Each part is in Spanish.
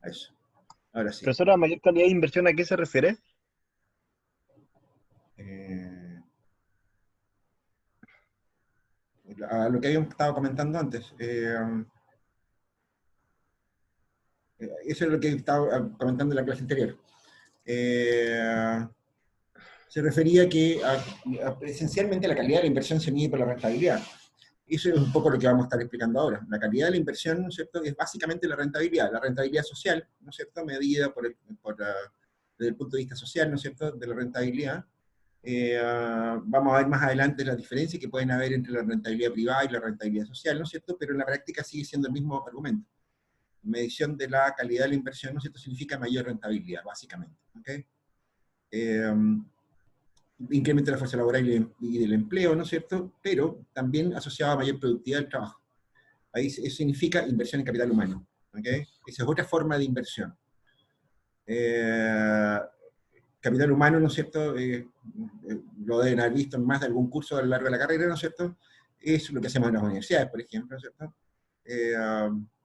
Eso, ahora sí. Profesor, ¿a mayor calidad de inversión a qué se refiere? Eh, a lo que habíamos estado comentando antes. Eso es lo que estaba comentando en la clase anterior. Se refería a que esencialmente la calidad de la inversión se mide por la rentabilidad. Eso es un poco lo que vamos a estar explicando ahora. La calidad de la inversión, ¿no es cierto?, es básicamente la rentabilidad social, ¿no es cierto?, medida desde el punto de vista social, ¿no es cierto?, de la rentabilidad. Vamos a ver más adelante las diferencias que pueden haber entre la rentabilidad privada y la rentabilidad social, ¿no es cierto?, pero en la práctica sigue siendo el mismo argumento. Medición de la calidad de la inversión, ¿no es cierto?, significa mayor rentabilidad, básicamente. ¿Okay? Incremento de la fuerza laboral y del empleo, ¿no es cierto?, pero también asociado a mayor productividad del trabajo. Ahí eso significa inversión en capital humano. ¿Okay? Esa es otra forma de inversión. Capital humano, ¿no es cierto?, lo deben haber visto en más de algún curso a lo largo de la carrera, ¿no es cierto?, es lo que hacemos en las universidades, por ejemplo, ¿no es cierto?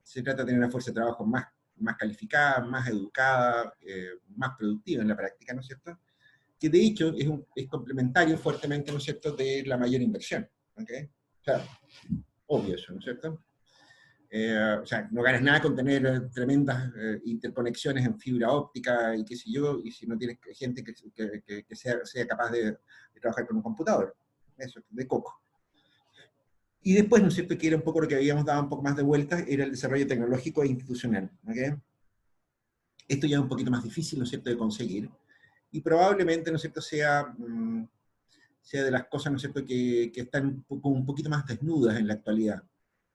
Se trata de tener una fuerza de trabajo más calificada, más educada, más productiva en la práctica, ¿no es cierto?, que de hecho es complementario fuertemente, ¿no es cierto?, de la mayor inversión. ¿Okay? O sea, obvio eso, ¿no es cierto? O sea, no ganas nada con tener tremendas interconexiones en fibra óptica y qué sé yo, y si no tienes gente que sea capaz de trabajar con un computador. Eso, de coco. Y después, ¿no es cierto?, que era un poco lo que habíamos dado un poco más de vueltas, era el desarrollo tecnológico e institucional. ¿Okay? Esto ya es un poquito más difícil, ¿no es cierto?, de conseguir, y probablemente, ¿no es cierto?, sea de las cosas, ¿no es cierto?, que están un poquito más desnudas en la actualidad.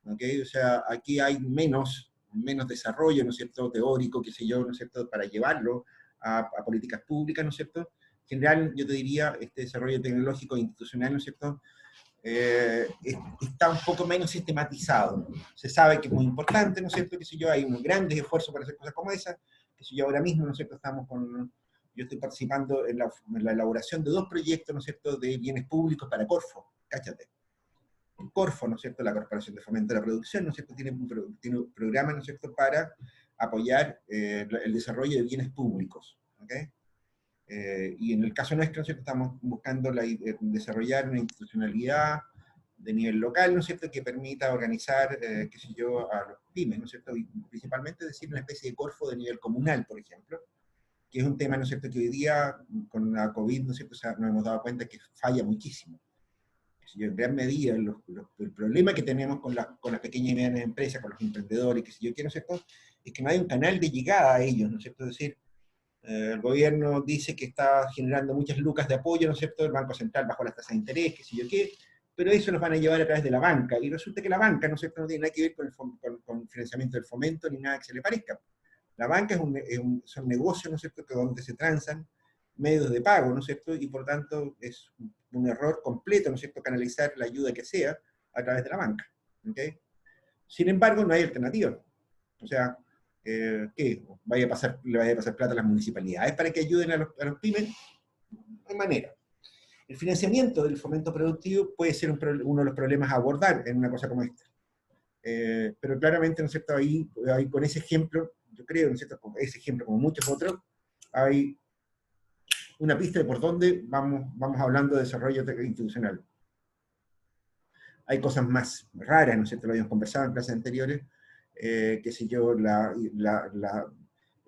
¿Okay? O sea, aquí hay menos desarrollo, ¿no es cierto?, teórico, qué sé yo, ¿no es cierto?, para llevarlo a políticas públicas, ¿no es cierto? En general, yo te diría, este desarrollo tecnológico e institucional, ¿no es cierto?, está un poco menos sistematizado. Se sabe que es muy importante, ¿no es cierto?, qué sé yo, hay unos grandes esfuerzos para hacer cosas como esas, qué sé yo, ahora mismo, ¿no es cierto?, yo estoy participando en la elaboración de 2 proyectos, ¿no es cierto?, de bienes públicos para Corfo, cáchate. Corfo, ¿no es cierto?, la Corporación de Fomento de la Producción, ¿no es cierto?, tiene un programa, ¿no es cierto?, para apoyar el desarrollo de bienes públicos. ¿Okay? Y en el caso nuestro, ¿no es cierto?, estamos buscando desarrollar una institucionalidad de nivel local, ¿no es cierto?, que permita organizar, qué sé yo, a los pymes, ¿no es cierto?, y principalmente decir una especie de Corfo de nivel comunal, por ejemplo, que es un tema, ¿no es cierto?, que hoy día, con la COVID, ¿no es cierto?, o sea, nos hemos dado cuenta que falla muchísimo. En gran medida, el problema que tenemos con las pequeñas y medianas empresas, con los emprendedores, que si yo quiero, ¿no es cierto?, es que no hay un canal de llegada a ellos, ¿no es cierto?, es decir, el gobierno dice que está generando muchas lucas de apoyo, ¿no es cierto?, el Banco Central bajo las tasas de interés, qué sé yo qué, pero eso los van a llevar a través de la banca, y resulta que la banca, ¿no es cierto?, no tiene nada que ver con el financiamiento del fomento, ni nada que se le parezca. La banca son negocios, ¿no es cierto?, donde se transan medios de pago, ¿no es cierto?, y por tanto es un error completo, ¿no es cierto?, canalizar la ayuda que sea a través de la banca. ¿Okay? Sin embargo, no hay alternativa. O sea, ¿qué? ¿Le vaya a pasar plata a las municipalidades para que ayuden a los pymes? No hay manera. El financiamiento del fomento productivo puede ser uno de los problemas a abordar en una cosa como esta. Pero claramente, ¿no es cierto?, ahí con ese ejemplo, yo creo, ¿no es cierto?, con ese ejemplo como muchos otros, hay una pista de por dónde vamos hablando de desarrollo institucional. Hay cosas más raras, ¿no es cierto?, lo habíamos conversado en clases anteriores, qué sé yo, el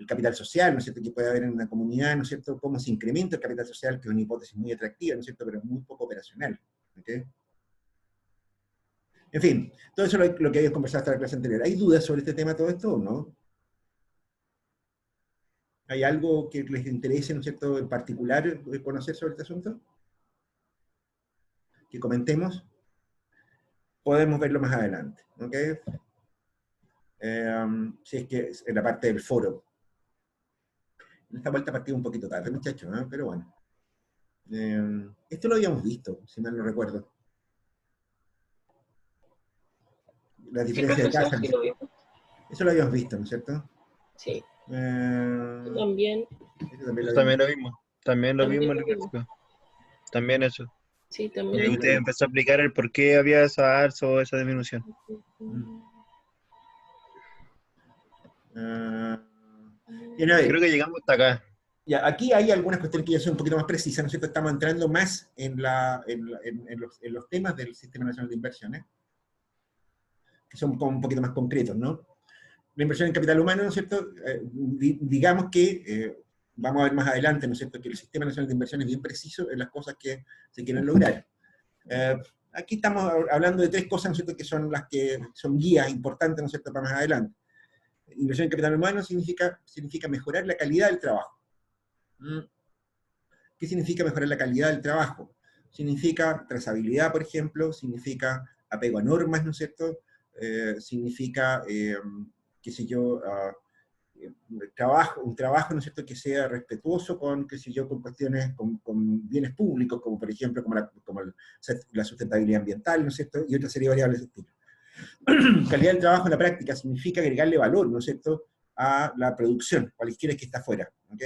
capital social, ¿no es cierto?, que puede haber en una comunidad, ¿no es cierto?, cómo se incrementa el capital social, que es una hipótesis muy atractiva, ¿no es cierto?, pero muy poco operacional. ¿Okay? En fin, todo eso es lo que habíamos conversado hasta la clase anterior. ¿Hay dudas sobre este tema, todo esto, o no? ¿Hay algo que les interese, ¿no es cierto?, en particular conocer sobre este asunto? ¿Que comentemos? Podemos verlo más adelante. ¿Ok? Si es que en la parte del foro. En esta vuelta partí un poquito tarde, muchachos, ¿eh? Pero bueno. Esto lo habíamos visto, si mal no recuerdo. La Sí, diferencia de profesor, casa. sí lo vimos. Eso lo habíamos visto, ¿no es cierto? Sí. Eh, También. Eso también lo También vimos. lo vimos. También lo vimos en el gráfico. También eso. Sí, Y también ahí lo usted vimos. empezó a explicar el por qué había esa alza o esa disminución. Eh, Bien, a ver, Creo que llegamos hasta acá. ya, aquí hay algunas cuestiones que ya son un poquito más precisas, ¿no es cierto? Estamos entrando más en los temas del Sistema Nacional de Inversiones, que son como un poquito más concretos, ¿no? La inversión en capital humano, ¿no es cierto? Digamos que, vamos a ver más adelante, ¿no es cierto?, que el Sistema Nacional de Inversiones es bien preciso en las cosas que se quieren lograr. Aquí estamos hablando de tres cosas, ¿no es cierto?, que son las que son guías importantes, ¿no es cierto?, para más adelante. Inversión en capital humano significa mejorar la calidad del trabajo. ¿Qué significa mejorar la calidad del trabajo? Significa trazabilidad, por ejemplo, significa apego a normas, ¿no es cierto? Significa, qué sé yo, un trabajo, ¿no es cierto?, que sea respetuoso con, qué sé yo, con cuestiones, con bienes públicos, como por ejemplo, como la sustentabilidad ambiental, ¿no es cierto?, y otra serie de variables de estilo. Calidad del trabajo en la práctica significa agregarle valor, ¿no es cierto?, a la producción, cualquiera que está afuera, ¿ok?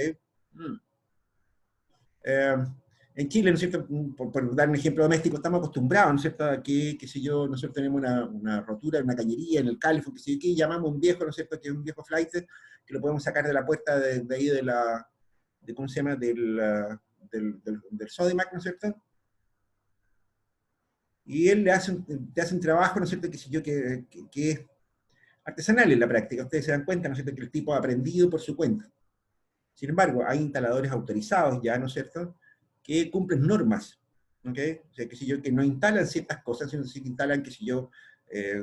En Chile, ¿no es cierto?, por dar un ejemplo doméstico, estamos acostumbrados, ¿no es cierto?, a que, qué sé yo, nosotros tenemos una rotura en una cañería, en el calefón, qué sé yo, que llamamos a un viejo, ¿no es cierto?, que es un viejo flight, que lo podemos sacar de la puerta de ahí ¿cómo se llama?, del Sodimac, ¿no es cierto? Y él te hace un trabajo, ¿no es cierto?, qué sé yo, que es artesanal en la práctica. Ustedes se dan cuenta, ¿no es cierto?, que el tipo ha aprendido por su cuenta. Sin embargo, hay instaladores autorizados ya, ¿no es cierto?, que cumplen normas, ¿ok? O sea, que si yo, que no instalan ciertas cosas, sino que instalan, qué sé yo,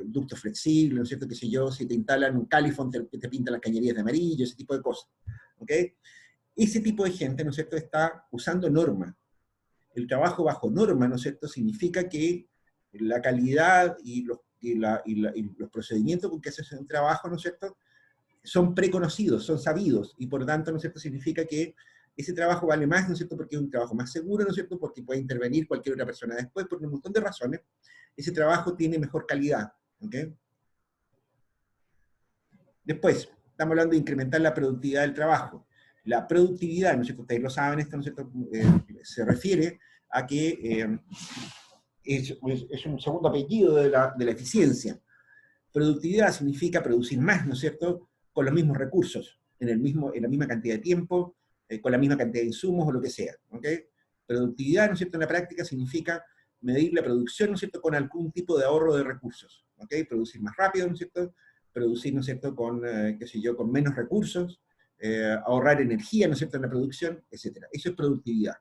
ductos flexibles, ¿no es cierto?, que si yo, si te instalan un califón, te pintan las cañerías de amarillo, ese tipo de cosas, ¿ok? Ese tipo de gente, ¿no es cierto?, está usando normas. El trabajo bajo norma, ¿no es cierto?, significa que la calidad y los procedimientos con que se hace un trabajo, ¿no es cierto?, son preconocidos, son sabidos, y por lo tanto, ¿no es cierto?, significa que ese trabajo vale más, ¿no es cierto?, porque es un trabajo más seguro, ¿no es cierto?, porque puede intervenir cualquier otra persona después, por un montón de razones. Ese trabajo tiene mejor calidad, ¿ok? Después, estamos hablando de incrementar la productividad del trabajo. La productividad, ¿no es cierto?, ustedes lo saben, esto, ¿no es cierto?, se refiere a que es un segundo apellido de la eficiencia. Productividad significa producir más, ¿no es cierto?, con los mismos recursos, en la misma cantidad de tiempo, con la misma cantidad de insumos o lo que sea, ¿ok? Productividad, ¿no es cierto?, en la práctica significa medir la producción, ¿no es cierto?, con algún tipo de ahorro de recursos, ¿ok? Producir más rápido, ¿no es cierto?, producir, ¿no es cierto?, con, qué sé yo, con menos recursos, ahorrar energía, ¿no es cierto?, en la producción, etc. Eso es productividad.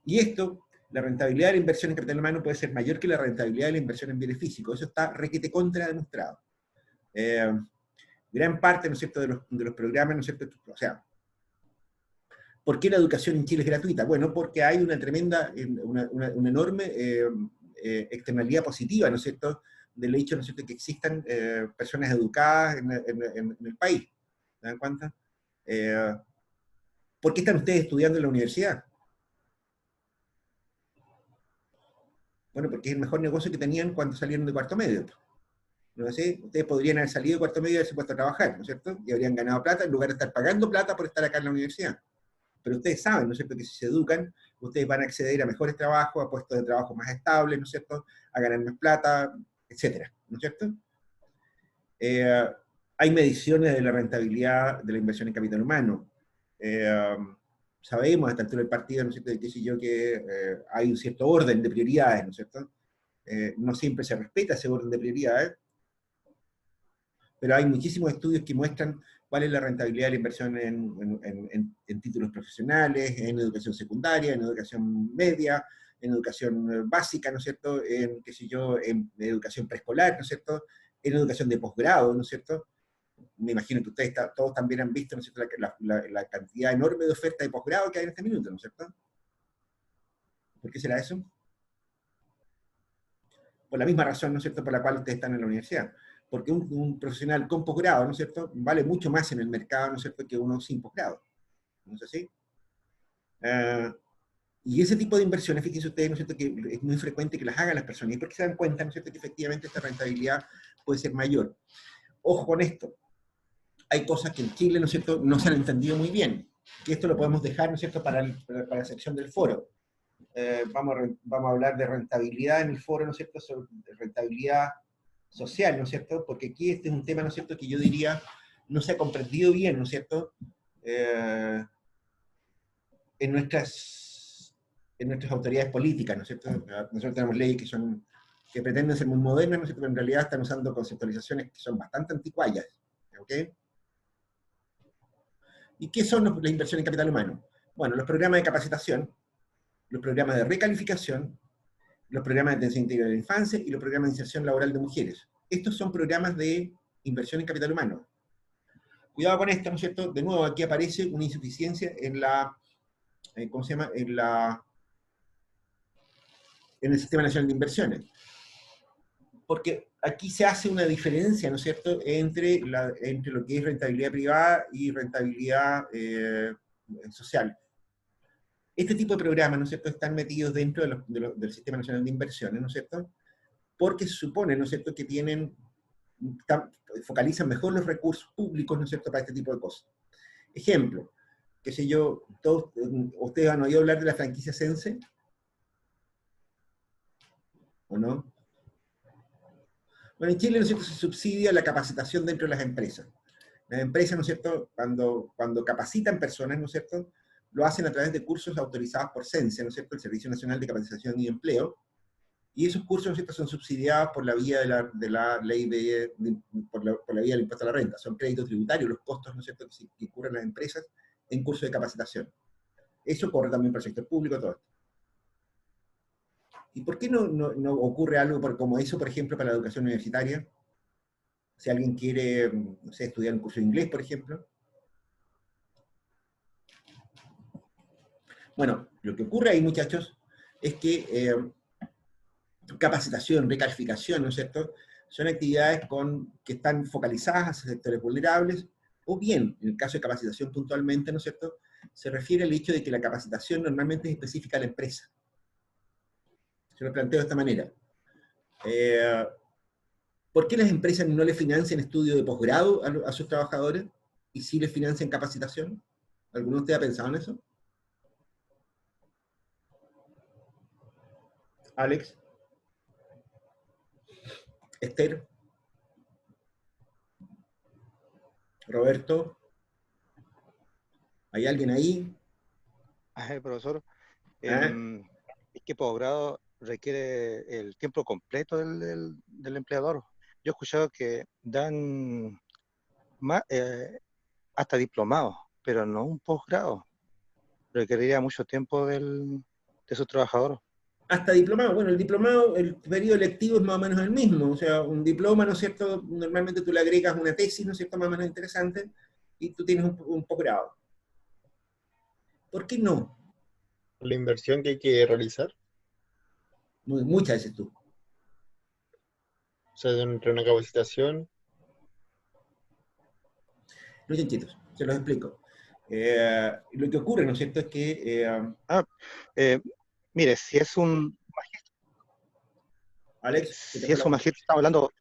Y esto, la rentabilidad de la inversión en capital humano puede ser mayor que la rentabilidad de la inversión en bienes físicos. Eso está requete contra demostrado. Gran parte, ¿no es cierto?, de los programas, ¿no es cierto?, o sea, ¿por qué la educación en Chile es gratuita? Bueno, porque hay una tremenda, una enorme externalidad positiva, ¿no es cierto?, del hecho, ¿no es cierto?, que existan personas educadas en el país. ¿Se dan cuenta? ¿Por qué están ustedes estudiando en la universidad? Bueno, porque es el mejor negocio que tenían cuando salieron de cuarto medio. ¿No sé? Ustedes podrían haber salido de cuarto medio y haberse puesto a trabajar, ¿no es cierto? Y habrían ganado plata en lugar de estar pagando plata por estar acá en la universidad. Pero ustedes saben, ¿no es cierto?, que si se educan, ustedes van a acceder a mejores trabajos, a puestos de trabajo más estables, ¿no es cierto?, a ganar más plata, etcétera, ¿no es cierto? Hay mediciones de la rentabilidad de la inversión en capital humano. Sabemos a esta altura del partido, ¿no es cierto?, de qué sé yo, que hay un cierto orden de prioridades, ¿no es cierto? No siempre se respeta ese orden de prioridades, pero hay muchísimos estudios que muestran cuál es la rentabilidad de la inversión en títulos profesionales, en educación secundaria, en educación media, en educación básica, ¿no es cierto?, en, qué sé yo, en educación preescolar, ¿no es cierto?, en educación de posgrado, ¿no es cierto? Me imagino que ustedes todos también han visto, ¿no es cierto?, la cantidad enorme de oferta de posgrado que hay en este minuto, ¿no es cierto? ¿Por qué será eso? Por la misma razón, ¿no es cierto?, por la cual ustedes están en la universidad. Porque un profesional con posgrado, ¿no es cierto?, vale mucho más en el mercado, ¿no es cierto?, que uno sin posgrado. ¿No es así? Y ese tipo de inversiones, fíjense ustedes, ¿no es cierto?, que es muy frecuente que las hagan las personas. ¿Y por qué se dan cuenta, ¿no es cierto?, que efectivamente esta rentabilidad puede ser mayor? Ojo con esto. Hay cosas que en Chile, ¿no es cierto?, no se han entendido muy bien. Que esto lo podemos dejar, ¿no es cierto?, para la sección del foro. Vamos a hablar de rentabilidad en el foro, ¿no es cierto?, sobre rentabilidad social, ¿no es cierto? Porque aquí este es un tema, ¿no es cierto?, que yo diría no se ha comprendido bien, ¿no es cierto?, en nuestras autoridades políticas, ¿no es cierto? Nosotros tenemos leyes que pretenden ser muy modernas, ¿no es cierto?, pero en realidad están usando conceptualizaciones que son bastante anticuadas, ¿ok? ¿Y qué son las inversiones en capital humano? Bueno, los programas de capacitación, los programas de recalificación, los programas de atención integral de la infancia y los programas de inserción laboral de mujeres. Estos son programas de inversión en capital humano. Cuidado con esto, ¿no es cierto? De nuevo, aquí aparece una insuficiencia en la, ¿cómo se llama?, en el Sistema Nacional de Inversiones. Porque aquí se hace una diferencia, ¿no es cierto?, entre lo que es rentabilidad privada y rentabilidad social. Este tipo de programas, ¿no es cierto?, están metidos dentro del Sistema Nacional de Inversiones, ¿no es cierto?, porque se supone, ¿no es cierto?, que focalizan mejor los recursos públicos, ¿no es cierto?, para este tipo de cosas. Ejemplo, qué sé yo, todos ustedes han oído hablar de la franquicia Sense, ¿o no? Bueno, en Chile, ¿no es cierto?, se subsidia la capacitación dentro de las empresas. Las empresas, ¿no es cierto?, cuando capacitan personas, ¿no es cierto?, lo hacen a través de cursos autorizados por CENSE, ¿no es cierto?, el Servicio Nacional de Capacitación y Empleo, y esos cursos, ¿no es cierto?, son subsidiados por la vía de la ley por la vía del impuesto a la renta. Son créditos tributarios los costos, ¿no es cierto?, que incurren las empresas en cursos de capacitación. Eso corre también para el sector público, todo esto. ¿Y por qué no ocurre algo como eso, por ejemplo, para la educación universitaria? Si alguien quiere, no sé, estudiar un curso de inglés, por ejemplo. Bueno, lo que ocurre ahí, muchachos, es que capacitación, recalificación, ¿no es cierto?, son actividades que están focalizadas hacia sectores vulnerables, o bien, en el caso de capacitación puntualmente, ¿no es cierto?, se refiere al hecho de que la capacitación normalmente es específica a la empresa. Se lo planteo de esta manera. ¿Por qué las empresas no le financian estudios de posgrado a sus trabajadores y sí les financian capacitación? ¿Alguno de ustedes ha pensado en eso? Alex, Esther, Roberto, ¿hay alguien ahí? Profesor, ¿Ah? es que posgrado requiere el tiempo completo del empleador. Yo he escuchado que dan hasta diplomados, pero no un posgrado. Requeriría mucho tiempo de su trabajador. Hasta diplomado. Bueno, el diplomado, el periodo lectivo es más o menos el mismo. O sea, un diploma, ¿no es cierto?, normalmente tú le agregas una tesis, ¿no es cierto?, más o menos interesante, y tú tienes un posgrado. ¿Por qué no? La inversión que hay que realizar, Muchas veces tú. o sea, entre una capacitación. No chanchitos, se los explico. Lo que ocurre, ¿no es cierto?, es que... Mire, si es un Alex, se te fue la... magíster, estamos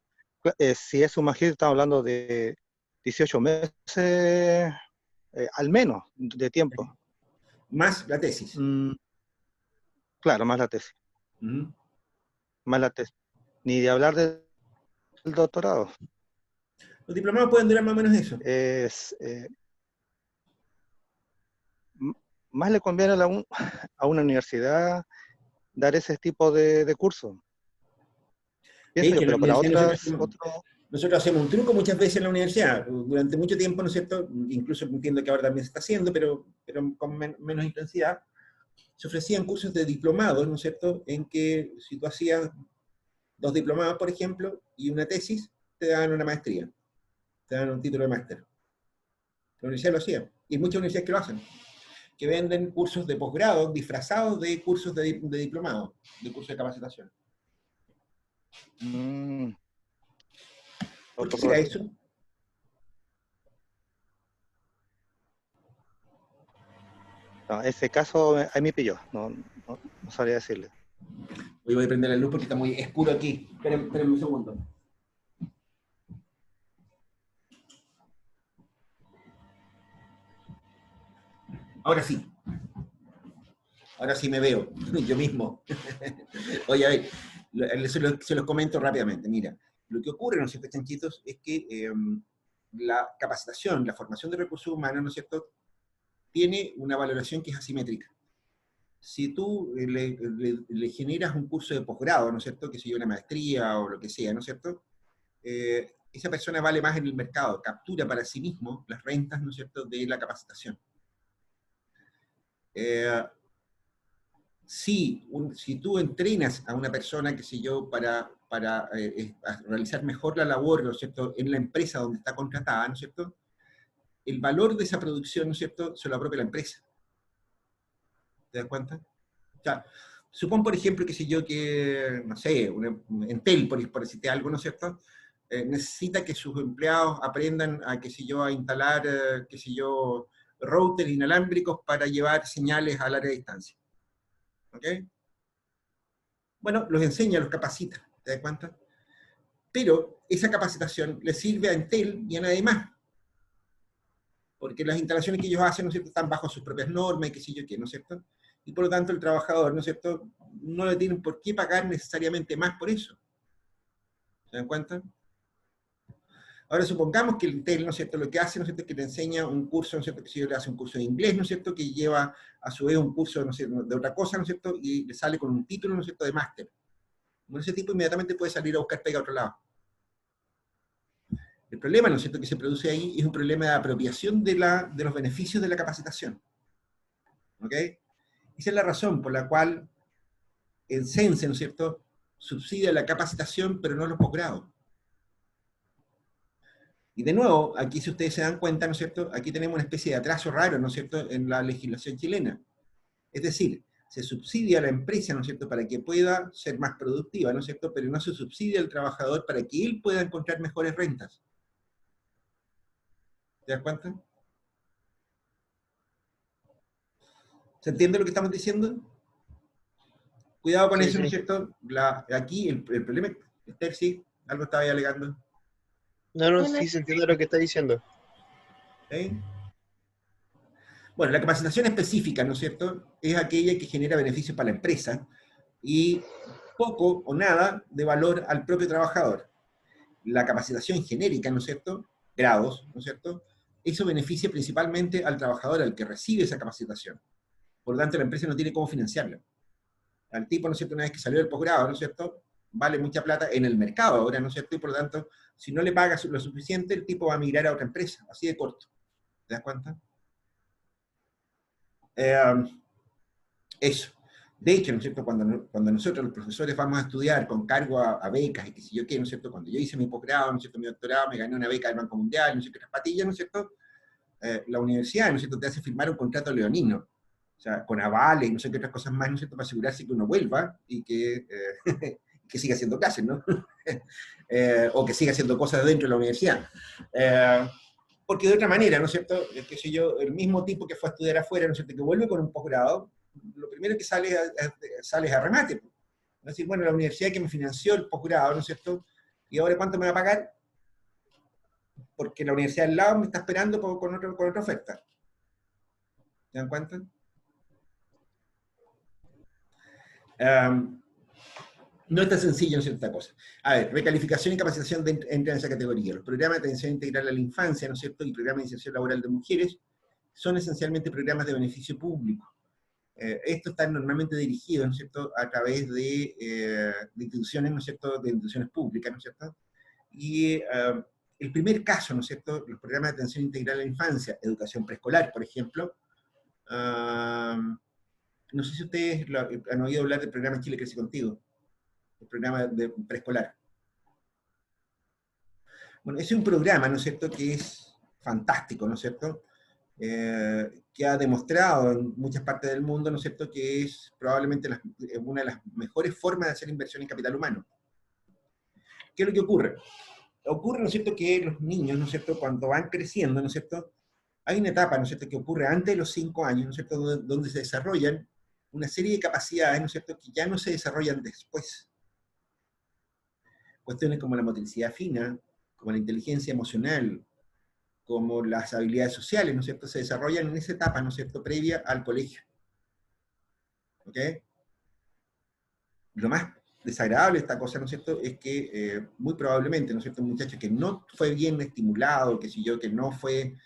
hablando de 18 meses al menos de tiempo. Más la tesis. Claro, más la tesis. Más la tesis. Ni de hablar del doctorado. Los diplomados pueden durar más o menos eso. Más le conviene a una universidad dar ese tipo de curso. Pienso yo, pero para otras... Nosotros hacemos un truco muchas veces en la universidad. Durante mucho tiempo, ¿no es cierto?, incluso entiendo que ahora también se está haciendo, pero con menos intensidad, se ofrecían cursos de diplomados, ¿no es cierto?, en que si tú hacías 2 diplomados, por ejemplo, y una tesis, te daban una maestría, te daban un título de máster. La universidad lo hacía, y muchas universidades que lo hacen, que venden cursos de posgrado disfrazados de cursos de diplomado, de cursos de capacitación. ¿Por qué será eso? No, ese caso a mí me pilló, no sabría decirle. Hoy voy a prender la luz porque está muy oscuro aquí. Espérenme un segundo. Ahora sí. Ahora sí me veo, yo mismo. Oye, a ver, se los comento rápidamente. Mira, lo que ocurre, ¿no es cierto, chanchitos?, es que la capacitación, la formación de recursos humanos, ¿no es cierto?, tiene una valoración que es asimétrica. Si tú le generas un curso de posgrado, ¿no es cierto?, que sea una maestría o lo que sea, ¿no es cierto?, esa persona vale más en el mercado, captura para sí mismo las rentas, ¿no es cierto?, de la capacitación. Si tú entrenas a una persona, qué sé yo, para realizar mejor la labor, ¿no es cierto?, en la empresa donde está contratada, ¿no es cierto?, el valor de esa producción, ¿no es cierto?, se lo apropia la empresa. ¿Te das cuenta? O sea, supón, por ejemplo, qué sé yo, que, no sé, Entel, por decirte algo, ¿no es cierto?, necesita que sus empleados aprendan a, qué sé yo, a instalar, qué sé yo, routers inalámbricos para llevar señales a larga distancia. ¿Ok? Bueno, los enseña, los capacita, ¿te das cuenta? Pero esa capacitación le sirve a Entel y a nadie más, porque las instalaciones que ellos hacen, ¿no es cierto?, están bajo sus propias normas y qué sé yo qué, ¿no es cierto? Y por lo tanto el trabajador, ¿no es cierto?, no le tienen por qué pagar necesariamente más por eso. ¿Se dan cuenta? Ahora supongamos que el Intel, ¿no es cierto?, lo que hace, ¿no es cierto?, es que te enseña un curso, ¿no es cierto?, que si yo le hace un curso de inglés, ¿no es cierto?, que lleva a su vez un curso, no sé, de otra cosa, ¿no es cierto?, y le sale con un título, ¿no es cierto?, de máster. Bueno, ese tipo inmediatamente puede salir a buscar pega a otro lado. El problema, ¿no es cierto?, que se produce ahí es un problema de apropiación de los beneficios de la capacitación. ¿Ok? Esa es la razón por la cual el CENSE, ¿no es cierto?, subsidia la capacitación, pero no los posgrados. Y de nuevo, aquí si ustedes se dan cuenta, ¿no es cierto?, aquí tenemos una especie de atraso raro, ¿no es cierto?, en la legislación chilena. Es decir, se subsidia a la empresa, ¿no es cierto?, para que pueda ser más productiva, ¿no es cierto?, pero no se subsidia al trabajador para que él pueda encontrar mejores rentas. ¿Te das cuenta? ¿Se entiende lo que estamos diciendo? Cuidado con Sí, eso, ¿no es sí. cierto? Aquí el problema, Esther, sí, algo estaba ahí alegando. No, no, Bueno, sí se entiende lo que está diciendo. ¿Sí? Bueno, la capacitación específica, ¿no es cierto?, es aquella que genera beneficios para la empresa y poco o nada de valor al propio trabajador. La capacitación genérica, ¿no es cierto?, grados, ¿no es cierto?, eso beneficia principalmente al trabajador, al que recibe esa capacitación. Por lo tanto, la empresa no tiene cómo financiarla. Al tipo, ¿no es cierto?, una vez que salió del posgrado, ¿no es cierto?, vale mucha plata en el mercado ahora, ¿no es cierto?, y por lo tanto, si no le pagas lo suficiente, el tipo va a migrar a otra empresa, así de corto. ¿Te das cuenta? Eso. De hecho, ¿no es cierto?, cuando nosotros los profesores vamos a estudiar con cargo a becas y qué sé yo qué, ¿no es cierto?, cuando yo hice mi posgrado, ¿no es cierto?, mi doctorado, me gané una beca del Banco Mundial, ¿no es cierto?, las patillas, ¿no es cierto?, la universidad, ¿no es cierto?, te hace firmar un contrato leonino, o sea, con avales y no sé qué otras cosas más, ¿no es cierto?, para asegurarse que uno vuelva y que, que siga haciendo clases, ¿no? O que siga haciendo cosas dentro de la universidad. Porque de otra manera, ¿no es cierto?, qué sé yo, el mismo tipo que fue a estudiar afuera, ¿no es cierto?, que vuelve con un posgrado, lo primero que sale es a remate. Es decir, bueno, la universidad que me financió el posgrado, ¿no es cierto?, y ahora ¿cuánto me va a pagar? Porque la universidad al lado me está esperando con otra oferta. ¿Se dan cuenta? No es tan sencillo, ¿no es cierto?, esta cosa. A ver, recalificación y capacitación entran en esa categoría. Los programas de atención integral a la infancia, ¿no es cierto?, y programas de inserción laboral de mujeres son esencialmente programas de beneficio público. Estos están normalmente dirigidos, ¿no es cierto?, a través de instituciones, ¿no es cierto?, de instituciones públicas, ¿no es cierto? Y el primer caso, ¿no es cierto?, los programas de atención integral a la infancia, educación preescolar, por ejemplo, no sé si ustedes han oído hablar del programa Chile Crece Contigo, el programa de preescolar. Bueno, ese es un programa, ¿no es cierto?, que es fantástico, ¿no es cierto?, que ha demostrado en muchas partes del mundo, ¿no es cierto?, que es probablemente una de las mejores formas de hacer inversión en capital humano. ¿Qué es lo que ocurre? Ocurre, ¿no es cierto?, que los niños, ¿no es cierto?, cuando van creciendo, ¿no es cierto?, hay una etapa, ¿no es cierto?, que ocurre antes de los 5 años, ¿no es cierto?, donde se desarrollan una serie de capacidades, ¿no es cierto?, que ya no se desarrollan después. Cuestiones como la motricidad fina, como la inteligencia emocional, como las habilidades sociales, ¿no es cierto?, se desarrollan en esa etapa, ¿no es cierto?, previa al colegio. ¿Ok? Lo más desagradable esta cosa, ¿no es cierto?, es que muy probablemente, ¿no es cierto?, un muchacho que no fue bien estimulado, que sé yo, que no fue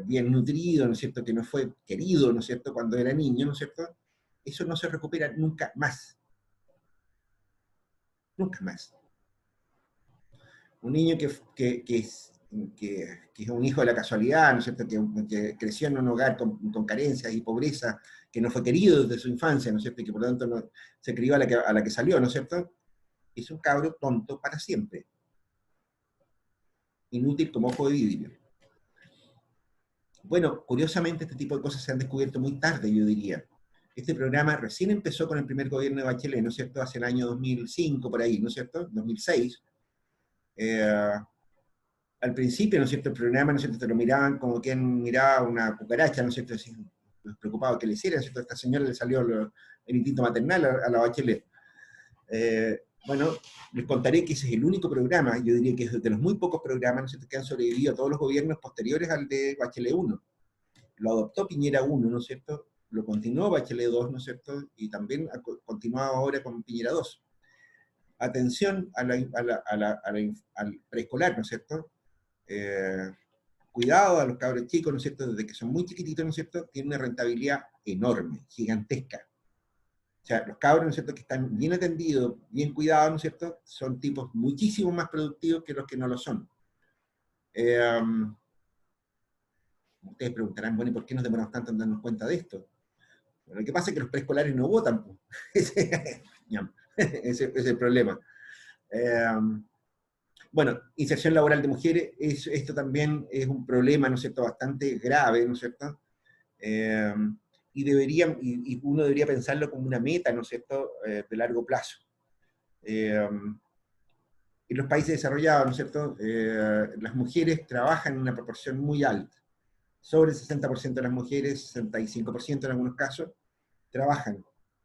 bien nutrido, ¿no es cierto?, que no fue querido, ¿no es cierto?, cuando era niño, ¿no es cierto?, eso no se recupera nunca más. Nunca más. Un niño que es un hijo de la casualidad, ¿no es cierto?, que creció en un hogar con carencias y pobreza, que no fue querido desde su infancia, ¿no es cierto?, y que por lo tanto no, se crió a la que salió, ¿no es cierto?, es un cabro tonto para siempre. Inútil como ojo de vidrio. Bueno, curiosamente este tipo de cosas se han descubierto muy tarde, yo diría. Este programa recién empezó con el primer gobierno de Bachelet, ¿no es cierto?, hacia el año 2005, por ahí, ¿no es cierto?, 2006. Al principio, ¿no es cierto?, el programa, ¿no es cierto?, te lo miraban como quien miraba una cucaracha, ¿no es cierto?, así, preocupado que le hiciera, ¿no es cierto?, a esta señora le salió el instinto maternal a la Bachelet. Bueno, les contaré que ese es el único programa, yo diría que es de los muy pocos programas, ¿no es cierto?, que han sobrevivido a todos los gobiernos posteriores al de Bachelet 1. Lo adoptó Piñera 1, ¿no es cierto?, lo continuó Bachelet 2, ¿no es cierto?, y también ha continuado ahora con Piñera 2. Atención al preescolar, ¿no es cierto?, cuidado a los cabros chicos, ¿no es cierto?, desde que son muy chiquititos, ¿no es cierto?, tiene una rentabilidad enorme, gigantesca. O sea, los cabros, ¿no es cierto?, que están bien atendidos, bien cuidados, ¿no es cierto?, son tipos muchísimo más productivos que los que no lo son. Ustedes preguntarán, bueno, ¿y por qué nos demoramos tanto en darnos cuenta de esto? Bueno, lo que pasa es que los preescolares no votan, pues. Ese es el problema. Bueno, inserción laboral de mujeres, esto también es un problema, ¿no es cierto?, bastante grave, ¿no es cierto?, y uno debería pensarlo como una meta, ¿no es cierto?, de largo plazo. En los países desarrollados, ¿no es cierto?, las mujeres trabajan en una proporción muy alta. Sobre el 60% de las mujeres, 65% en algunos casos, trabajan.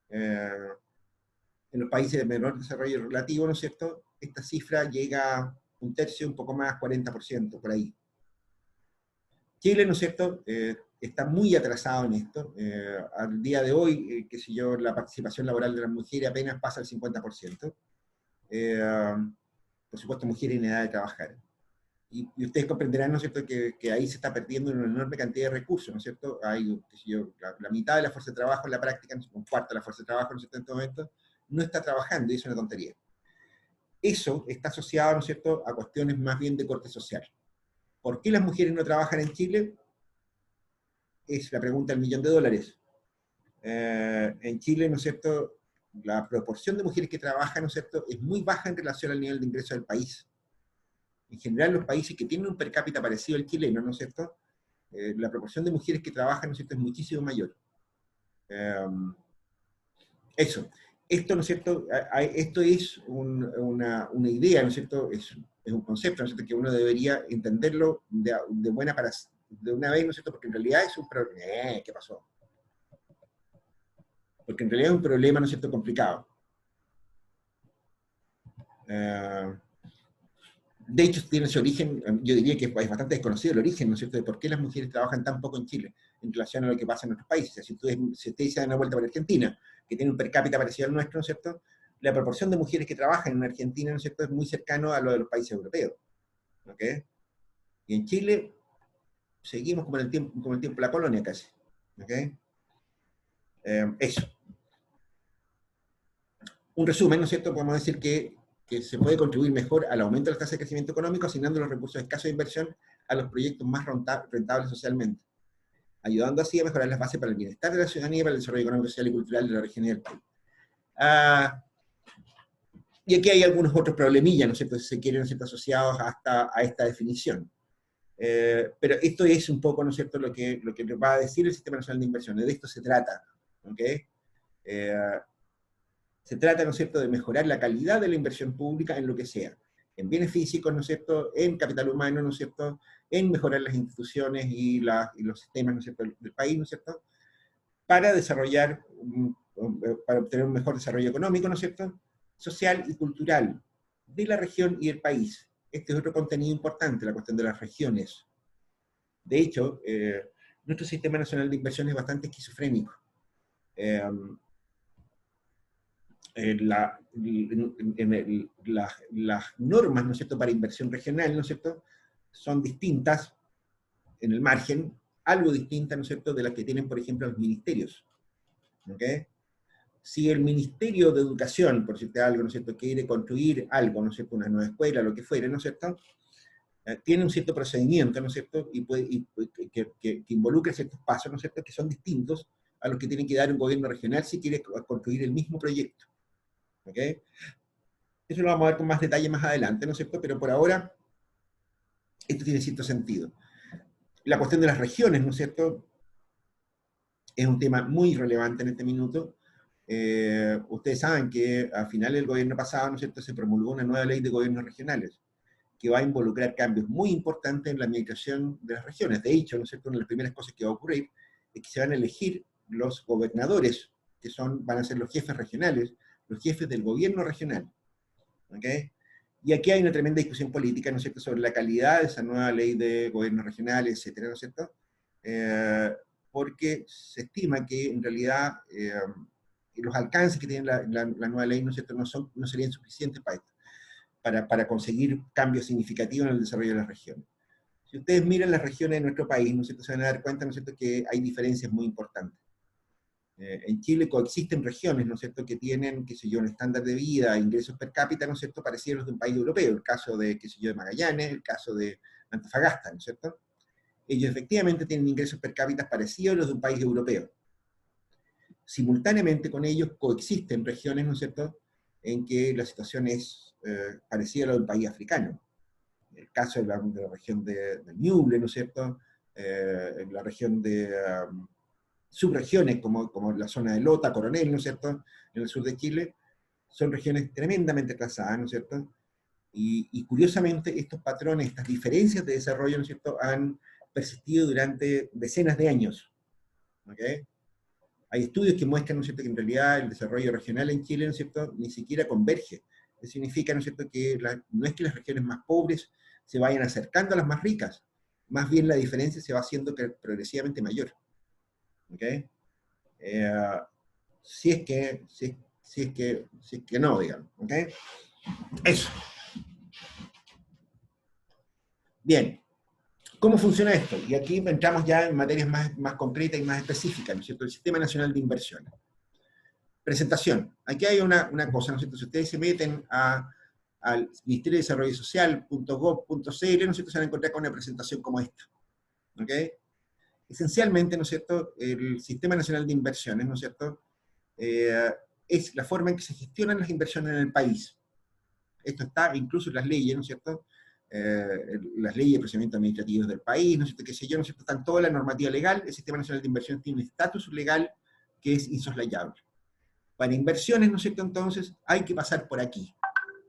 En los países de menor desarrollo relativo, ¿no es cierto?, esta cifra llega a un tercio, un poco más, 40%, por ahí. Chile, ¿no es cierto?, está muy atrasado en esto. Al día de hoy, qué sé yo, la participación laboral de las mujeres apenas pasa al 50%. Por supuesto, mujeres en edad de trabajar. Y ustedes comprenderán, ¿no es cierto?, que ahí se está perdiendo una enorme cantidad de recursos, ¿no es cierto? Hay, qué sé yo, la mitad de la fuerza de trabajo en la práctica, un cuarto de la fuerza de trabajo, ¿no es cierto?, en este momento, no está trabajando, y es una tontería. Eso está asociado, ¿no es cierto?, a cuestiones más bien de corte social. ¿Por qué las mujeres no trabajan en Chile? Es la pregunta del $1.000.000. En Chile, ¿no es cierto?, la proporción de mujeres que trabajan, ¿no es cierto?, es muy baja en relación al nivel de ingreso del país. En general, los países que tienen un per cápita parecido al chileno, ¿no es cierto?, la proporción de mujeres que trabajan, ¿no es cierto?, es muchísimo mayor. Eso. Esto, ¿no es cierto?, esto es una idea, ¿no es cierto?, es un concepto, ¿no es cierto?, que uno debería entenderlo de una vez, ¿no es cierto?, porque en realidad es un problema. ¿Qué pasó? Porque en realidad es un problema, ¿no es cierto?, complicado. De hecho, tiene su origen, yo diría que es bastante desconocido el origen, ¿no es cierto?, de por qué las mujeres trabajan tan poco en Chile en relación a lo que pasa en otros países. Si ustedes se dan una vuelta por Argentina, que tiene un per cápita parecido al nuestro, ¿no es cierto?, la proporción de mujeres que trabajan en Argentina, ¿no es cierto?, es muy cercano a lo de los países europeos. ¿Ok? Y en Chile seguimos como en el tiempo de la colonia casi. ¿Ok? Eso. Un resumen, ¿no es cierto?, podemos decir que se puede contribuir mejor al aumento de las tasas de crecimiento económico asignando los recursos escasos de inversión a los proyectos más rentables socialmente, ayudando así a mejorar las bases para el bienestar de la ciudadanía y para el desarrollo económico, social y cultural de la región y del país. Y aquí hay algunos otros problemillas, ¿no es cierto?, si se quieren, ¿no es cierto?, asociados a esta definición. Pero esto es un poco, ¿no es cierto?, lo que nos va a decir el Sistema Nacional de Inversiones. De esto se trata. ¿Ok? Se trata, ¿no es cierto?, de mejorar la calidad de la inversión pública en lo que sea, en bienes físicos, ¿no es cierto?, en capital humano, ¿no es cierto?, en mejorar las instituciones y los sistemas, ¿no es cierto?, del país, ¿no es cierto?, para desarrollar, para obtener un mejor desarrollo económico, ¿no es cierto?, social y cultural de la región y del país. Este es otro contenido importante, la cuestión de las regiones. De hecho, nuestro Sistema Nacional de Inversión es bastante esquizofrénico. las normas, ¿no es cierto?, para inversión regional, ¿no es cierto?, son distintas en el margen, algo distintas, ¿no es cierto?, de las que tienen, por ejemplo, los ministerios. ¿Ok? Si el Ministerio de Educación, por decirte algo, ¿no es cierto?, quiere construir algo, ¿no es cierto?, una nueva escuela, lo que fuere, ¿no es cierto?, tiene un cierto procedimiento, ¿no es cierto?, que involucra ciertos pasos, ¿no es cierto?, que son distintos a los que tiene que dar un gobierno regional si quiere construir el mismo proyecto. ¿Ok? Eso lo vamos a ver con más detalle más adelante, ¿no es cierto?, pero por ahora esto tiene cierto sentido. La cuestión de las regiones, ¿no es cierto?, es un tema muy relevante en este minuto. Ustedes saben que a finales del gobierno pasado, ¿no es cierto?, se promulgó una nueva ley de gobiernos regionales, que va a involucrar cambios muy importantes en la administración de las regiones. De hecho, ¿no es cierto?, una de las primeras cosas que va a ocurrir es que se van a elegir los gobernadores, que van a ser los jefes regionales, los jefes del gobierno regional. ¿Ok? Y aquí hay una tremenda discusión política, ¿no es cierto?, sobre la calidad de esa nueva ley de gobiernos regionales, etcétera, ¿no es cierto?, porque se estima que en realidad los alcances que tiene la nueva ley, ¿no es cierto?, no serían suficientes para conseguir cambios significativos en el desarrollo de las regiones. Si ustedes miran las regiones de nuestro país, ¿no es cierto?, se van a dar cuenta, ¿no es cierto?, que hay diferencias muy importantes. En Chile coexisten regiones, ¿no es cierto?, que tienen, qué sé yo, un estándar de vida, ingresos per cápita, ¿no es cierto?, parecidos a los de un país europeo, el caso de, qué sé yo, de Magallanes, el caso de Antofagasta, ¿no es cierto? Ellos efectivamente tienen ingresos per cápita parecidos a los de un país europeo. Simultáneamente con ellos coexisten regiones, ¿no es cierto?, en que la situación es parecida a la de un país africano. El caso de la región del Ñuble, ¿no es cierto?, en la región de subregiones como la zona de Lota, Coronel, ¿no es cierto?, en el sur de Chile, son regiones tremendamente atrasadas, ¿no es cierto?, y curiosamente estos patrones, estas diferencias de desarrollo, ¿no es cierto?, han persistido durante decenas de años. ¿Ok? Hay estudios que muestran, ¿no es cierto?, que en realidad el desarrollo regional en Chile, ¿no es cierto?, ni siquiera converge. Eso significa, ¿no es cierto?, que no es que las regiones más pobres se vayan acercando a las más ricas, más bien la diferencia se va haciendo progresivamente mayor. ¿Ok? Si es que no, digamos. ¿Ok? Eso. Bien. ¿Cómo funciona esto? Y aquí entramos ya en materias más concretas y más específicas, ¿no es cierto? El Sistema Nacional de Inversiones. Presentación. Aquí hay una cosa, ¿no es cierto? Si ustedes se meten al Ministerio de Desarrollo Social.gov.cl, ¿no es cierto?, se van a encontrar con una presentación como esta. ¿Ok? Esencialmente, ¿no es cierto?, el Sistema Nacional de Inversiones, ¿no es cierto?, es la forma en que se gestionan las inversiones en el país. Esto está incluso en las leyes, ¿no es cierto?, las leyes de procedimientos administrativos del país, ¿no es cierto?, qué sé yo, ¿no es cierto?, está en toda la normativa legal. El Sistema Nacional de Inversiones tiene un estatus legal que es insoslayable. Para inversiones, ¿no es cierto?, entonces hay que pasar por aquí.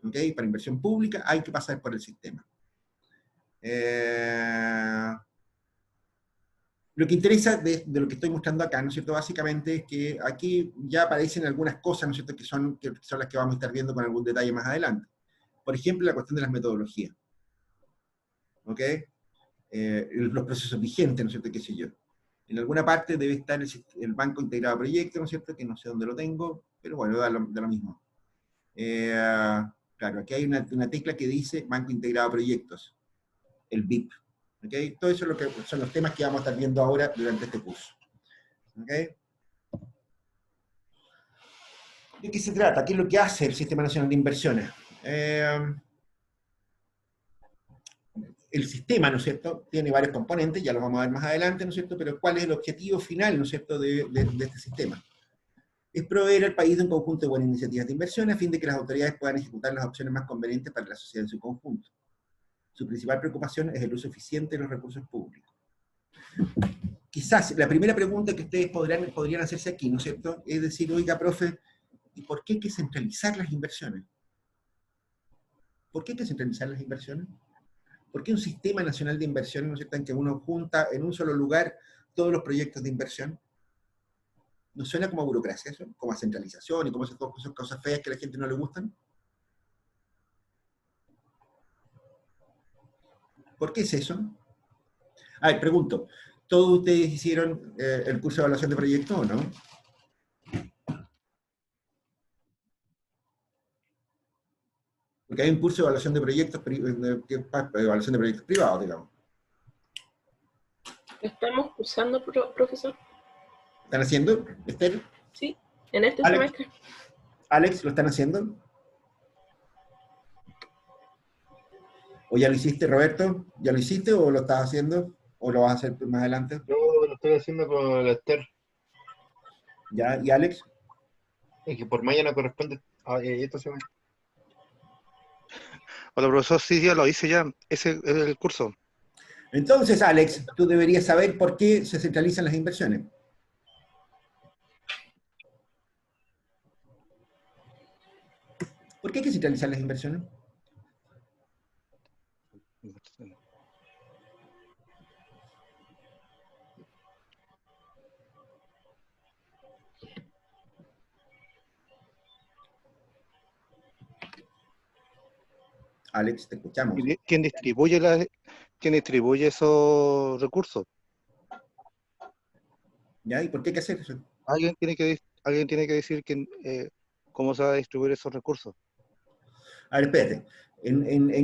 ¿Ok? Para inversión pública hay que pasar por el sistema. Lo que interesa de lo que estoy mostrando acá, ¿no es cierto?, básicamente es que aquí ya aparecen algunas cosas, ¿no es cierto?, que son las que vamos a estar viendo con algún detalle más adelante. Por ejemplo, la cuestión de las metodologías. ¿Ok? Los procesos vigentes, ¿no es cierto?, qué sé yo. En alguna parte debe estar el Banco Integrado de Proyectos, ¿no es cierto?, que no sé dónde lo tengo, pero bueno, da lo mismo. Claro, aquí hay una tecla que dice Banco Integrado de Proyectos, el BIP. ¿Okay? Todo eso es lo que son los temas que vamos a estar viendo ahora durante este curso. ¿Okay? ¿De qué se trata? ¿Qué es lo que hace el Sistema Nacional de Inversiones? El sistema, ¿no es cierto?, tiene varios componentes, ya los vamos a ver más adelante, ¿no es cierto?, pero ¿cuál es el objetivo final, ¿no es cierto?, de este sistema? Es proveer al país de un conjunto de buenas iniciativas de inversión a fin de que las autoridades puedan ejecutar las opciones más convenientes para la sociedad en su conjunto. Su principal preocupación es el uso eficiente de los recursos públicos. Quizás la primera pregunta que ustedes podrían hacerse aquí, ¿no es cierto?, es decir, oiga, profe, ¿y por qué hay que centralizar las inversiones? ¿Por qué hay que centralizar las inversiones? ¿Por qué un sistema nacional de inversiones, ¿no es cierto?, en que uno junta en un solo lugar todos los proyectos de inversión? ¿No suena como a burocracia eso? ¿Como a centralización y como esas cosas feas que a la gente no le gustan? ¿Por qué es eso? A ver, pregunto, ¿todos ustedes hicieron el curso de evaluación de proyectos o no? Porque hay un curso de evaluación de proyectos, evaluación de proyectos privados, digamos. Estamos cursando, profesor. ¿Están haciendo, Esther? Sí, en este Alex. semestre. Alex, ¿lo están haciendo? ¿O ya lo hiciste, Roberto? ¿Ya lo hiciste o lo estás haciendo? ¿O lo vas a hacer más adelante? Yo lo estoy haciendo con la Esther. ¿Ya? ¿Y Alex? Es que por mañana corresponde a esta semana. Hola, profesor, sí, ya lo hice ya. Ese es el curso. Entonces, Alex, tú deberías saber por qué se centralizan las inversiones. ¿Por qué hay que centralizar las inversiones? Alex, te escuchamos. ¿Quién distribuye esos recursos? ¿Ya? ¿Y por qué hay que hacer eso? Alguien tiene que decir cómo se va a distribuir esos recursos. A ver, espérate.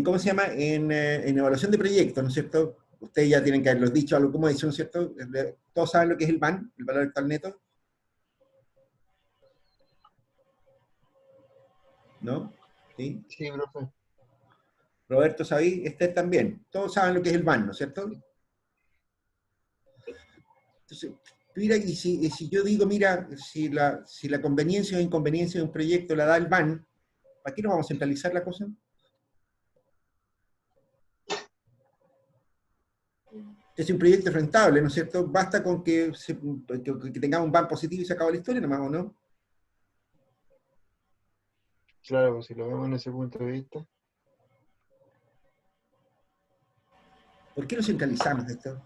¿Cómo se llama? En evaluación de proyectos, ¿no es cierto? Ustedes ya tienen que haberlo dicho, algo como eso, ¿no es cierto? Todos saben lo que es el VAN, el valor actual neto. ¿No? ¿Sí? Sí, profe. Roberto, ¿sabí? Esther también. Todos saben lo que es el VAN, ¿no es cierto? Entonces, mira, y si yo digo, mira, si la conveniencia o inconveniencia de un proyecto la da el VAN, ¿para qué nos vamos a centralizar la cosa? Es un proyecto rentable, ¿no es cierto? Basta con que tengamos un VAN positivo y se acaba la historia, nomás, ¿o no? Claro, pues si lo vemos en ese punto de vista. ¿Por qué lo centralizamos esto?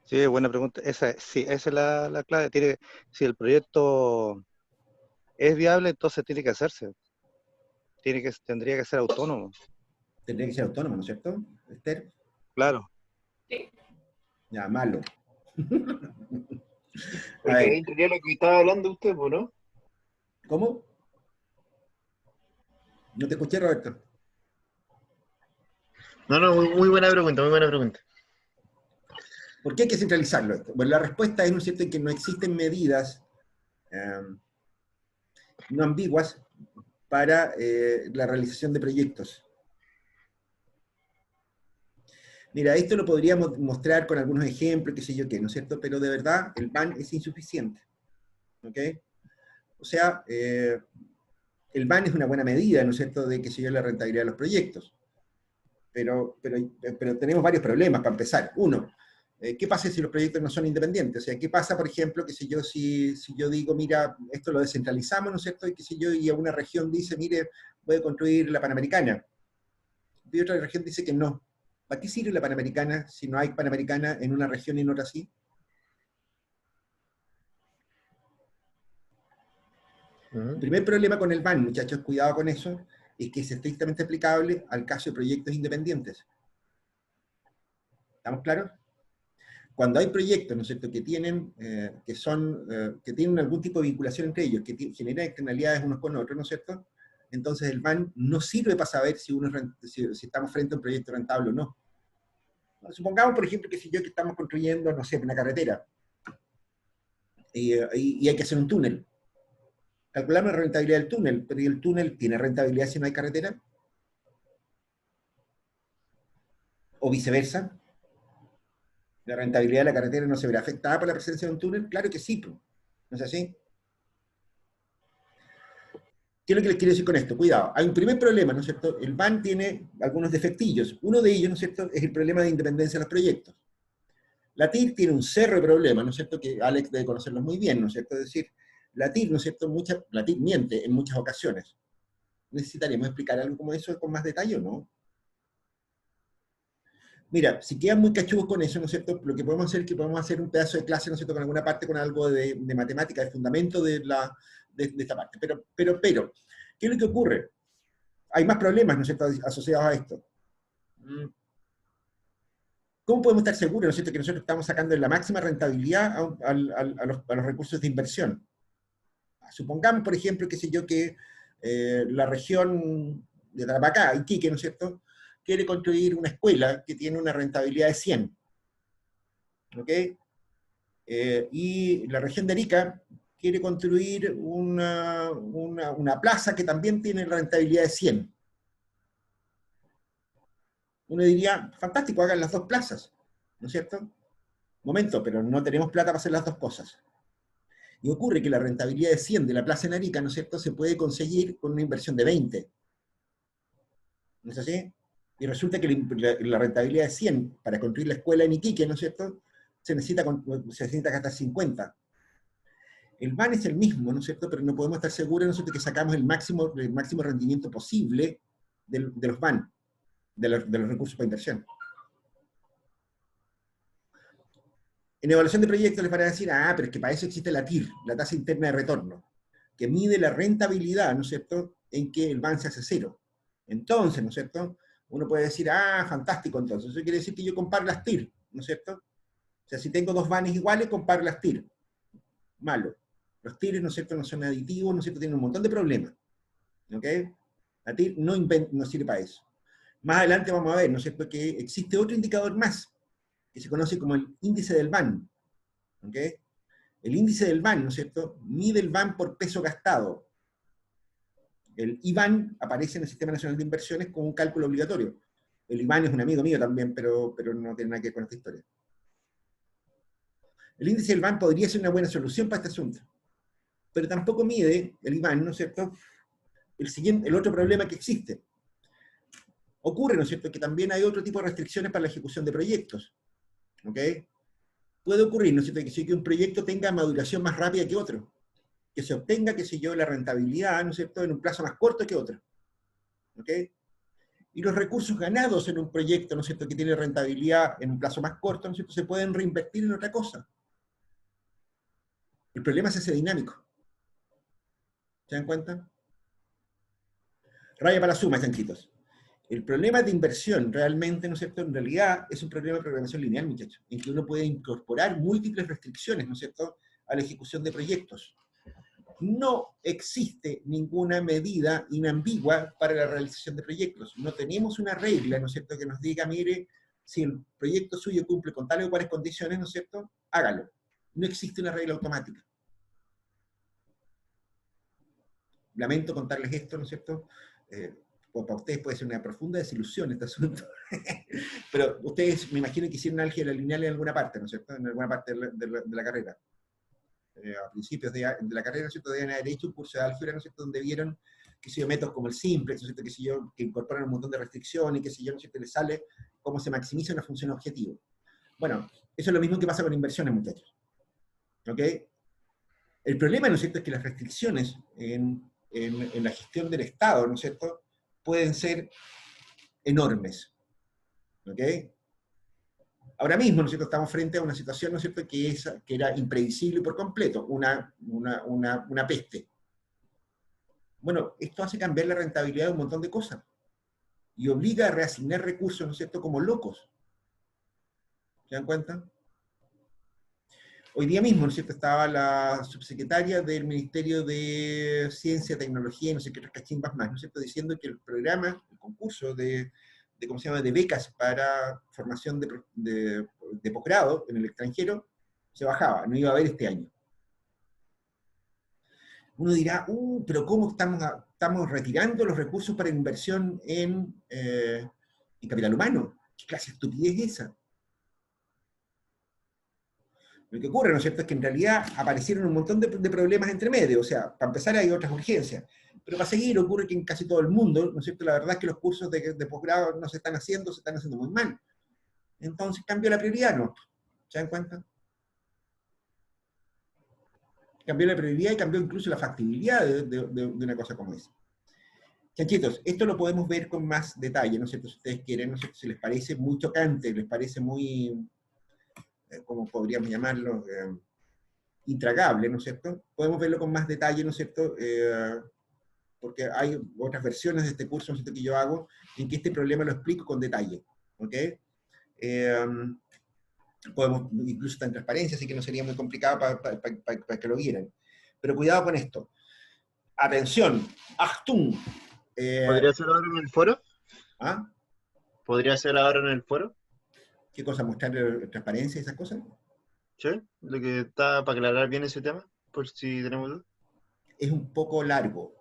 Sí, buena pregunta. Esa es la clave. Si el proyecto es viable, entonces tiene que hacerse. Tendría que ser autónomo. Tendría que ser autónomo, ¿no es cierto, Esther? Claro. Sí. Ya, malo. A Porque ver, ahí entraría lo que estaba hablando usted, pues, ¿no? ¿cómo? No te escuché, Roberto. No, muy buena pregunta, muy buena pregunta. ¿Por qué hay que centralizarlo esto? Bueno, la respuesta es, ¿no es cierto?, que no existen medidas no ambiguas para la realización de proyectos. Mira, esto lo podríamos mostrar con algunos ejemplos, qué sé yo qué, ¿no es cierto? Pero de verdad, el VAN es insuficiente. ¿Ok? O sea, el VAN es una buena medida, ¿no es cierto?, de, qué sé yo, la rentabilidad de los proyectos. Pero tenemos varios problemas para empezar. Uno, ¿qué pasa si los proyectos no son independientes? O sea, ¿qué pasa, por ejemplo, que si yo digo, mira, esto lo descentralizamos, ¿no es cierto? Y que si yo y a una región dice, mire, voy a construir la Panamericana. Y otra región dice que no. ¿Para qué sirve la Panamericana si no hay Panamericana en una región y en otra sí? El primer problema con el VAN, muchachos, cuidado con eso, es que es estrictamente aplicable al caso de proyectos independientes. ¿Estamos claros? Cuando hay proyectos, ¿no es cierto?, que tienen, que tienen algún tipo de vinculación entre ellos, que generan externalidades unos con otros, ¿no es cierto?, entonces el VAN no sirve para saber si estamos frente a un proyecto rentable o no. Supongamos, por ejemplo, que si yo que estamos construyendo, no sé, una carretera, y hay que hacer un túnel. Calculamos la rentabilidad del túnel, pero ¿y el túnel tiene rentabilidad si no hay carretera? ¿O viceversa? ¿La rentabilidad de la carretera no se verá afectada por la presencia de un túnel? Claro que sí, ¿no es así? ¿Qué es lo que les quiero decir con esto? Cuidado, hay un primer problema, ¿no es cierto? El VAN tiene algunos defectillos. Uno de ellos, ¿no es cierto?, es el problema de independencia de los proyectos. La TIR tiene un cerro de problemas, ¿no es cierto?, que Alex debe conocerlos muy bien, ¿no es cierto? Es decir, la TIR, ¿no es cierto?, la TIR miente en muchas ocasiones. ¿Necesitaríamos explicar algo como eso con más detalle o no? Mira, si quedan muy cachugos con eso, ¿no es cierto?, lo que podemos hacer es que podemos hacer un pedazo de clase, ¿no es cierto?, con alguna parte, con algo de matemática, de fundamento de esta parte. Pero, ¿qué es lo que ocurre? Hay más problemas, ¿no es cierto?, asociados a esto. ¿Cómo podemos estar seguros, ¿no es cierto?, que nosotros estamos sacando la máxima rentabilidad a los recursos de inversión? Supongamos, por ejemplo, qué sé yo, que la región de Tarapacá, Iquique, ¿no es cierto?, quiere construir una escuela que tiene una rentabilidad de 100. ¿Ok? Y la región de Arica quiere construir una plaza que también tiene rentabilidad de 100. Uno diría, fantástico, hagan las dos plazas, ¿no es cierto? Momento, pero no tenemos plata para hacer las dos cosas. Y ocurre que la rentabilidad de 100 de la plaza en Arica, ¿no es cierto?, se puede conseguir con una inversión de 20. ¿No es así? Y resulta que la rentabilidad de 100 para construir la escuela en Iquique, ¿no es cierto?, se necesita gastar 50. El van es el mismo, ¿no es cierto?, pero no podemos estar seguros, ¿no es cierto?, que sacamos el máximo rendimiento posible de los van, de los recursos para inversión. En evaluación de proyectos les van a decir, pero es que para eso existe la TIR, la tasa interna de retorno, que mide la rentabilidad, ¿no es cierto?, en que el van se hace cero. Entonces, ¿no es cierto?, uno puede decir, fantástico, entonces, eso quiere decir que yo comparo las TIR, ¿no es cierto? O sea, si tengo dos vanes iguales, comparo las TIR. Malo. Los TIR, ¿no es cierto?, no son aditivos, ¿no es cierto?, tienen un montón de problemas. ¿Ok? La TIR no sirve para eso. Más adelante vamos a ver, ¿no es cierto?, que existe otro indicador más, que se conoce como el índice del van. ¿Ok? El índice del van, ¿no es cierto?, mide el van por peso gastado. El IBAN aparece en el Sistema Nacional de Inversiones como un cálculo obligatorio. El IBAN es un amigo mío también, pero no tiene nada que ver con esta historia. El índice del van podría ser una buena solución para este asunto, pero tampoco mide el IBAN, ¿no es cierto?, el otro problema que existe. Ocurre, ¿no es cierto?, que también hay otro tipo de restricciones para la ejecución de proyectos. ¿Ok? Puede ocurrir, ¿no es cierto?, que un proyecto tenga maduración más rápida que otro, que se obtenga, qué sé yo, la rentabilidad, ¿no es cierto?, en un plazo más corto que otro. ¿Ok? Y los recursos ganados en un proyecto, ¿no es cierto?, que tiene rentabilidad en un plazo más corto, ¿no es cierto?, se pueden reinvertir en otra cosa. El problema es ese dinámico. ¿Se dan cuenta? Raya para la suma, chanchitos. El problema de inversión realmente, ¿no es cierto?, en realidad es un problema de programación lineal, muchachos, en que uno puede incorporar múltiples restricciones, ¿no es cierto?, a la ejecución de proyectos. No existe ninguna medida inambigua para la realización de proyectos. No tenemos una regla, ¿no es cierto?, que nos diga, mire, si el proyecto suyo cumple con tales o cuales condiciones, ¿no es cierto?, hágalo. No existe una regla automática. Lamento contarles esto, ¿no es cierto? Pues para ustedes puede ser una profunda desilusión este asunto. Pero ustedes, me imagino que hicieron álgebra lineal en alguna parte, ¿no es cierto?, en alguna parte de la carrera. A principios de la carrera, ¿no es cierto?, deben haber hecho un curso de álgebra, ¿no es cierto?, donde vieron, qué sé yo, métodos como el simplex, ¿no es cierto?, qué sé yo, que incorporan un montón de restricciones, y qué sé yo, ¿no es cierto?, les sale cómo se maximiza una función objetivo. Bueno, eso es lo mismo que pasa con inversiones, muchachos. ¿Ok? El problema, ¿no es cierto?, es que las restricciones en la gestión del Estado, ¿no es cierto?, pueden ser enormes. ¿Ok? Ahora mismo, ¿no es cierto?, estamos frente a una situación, ¿no es cierto?, que era imprevisible por completo, una peste. Bueno, esto hace cambiar la rentabilidad de un montón de cosas y obliga a reasignar recursos, ¿no es cierto?, como locos. ¿Se dan cuenta? Hoy día mismo, ¿no es cierto?, estaba la subsecretaria del Ministerio de Ciencia, Tecnología y no sé qué otras cachimbas más, ¿no es cierto?, diciendo que el programa, el concurso de ¿cómo se llama?, de becas para formación de posgrado en el extranjero, se bajaba, no iba a haber este año. Uno dirá, pero ¿cómo estamos retirando los recursos para inversión en capital humano? ¿Qué clase de estupidez es esa? Lo que ocurre, ¿no es cierto?, es que en realidad aparecieron un montón de problemas entre medio. O sea, para empezar hay otras urgencias. Pero para seguir ocurre que en casi todo el mundo, ¿no es cierto?, la verdad es que los cursos de posgrado no se están haciendo muy mal. Entonces cambió la prioridad, ¿no? ¿Se dan cuenta? Cambió la prioridad y cambió incluso la factibilidad de una cosa como esa. Chanchitos, esto lo podemos ver con más detalle, ¿no es cierto?, si ustedes quieren, ¿no es cierto?, si les parece muy chocante, les parece muy, ¿cómo podríamos llamarlo?, intragable, ¿no es cierto?, podemos verlo con más detalle, ¿no es cierto?, porque hay otras versiones de este curso, ¿no es cierto?, que yo hago, en que este problema lo explico con detalle, ¿ok? Podemos, incluso está en transparencia, así que no sería muy complicado para que lo vieran. Pero cuidado con esto. Atención, Achtung. ¿Podría ser ahora en el foro? ¿Ah? ¿Podría ser ahora en el foro? ¿Qué cosa? ¿Mostrar transparencia y esas cosas? ¿Sí? Lo que está para aclarar bien ese tema, por si tenemos dudas. Es un poco largo.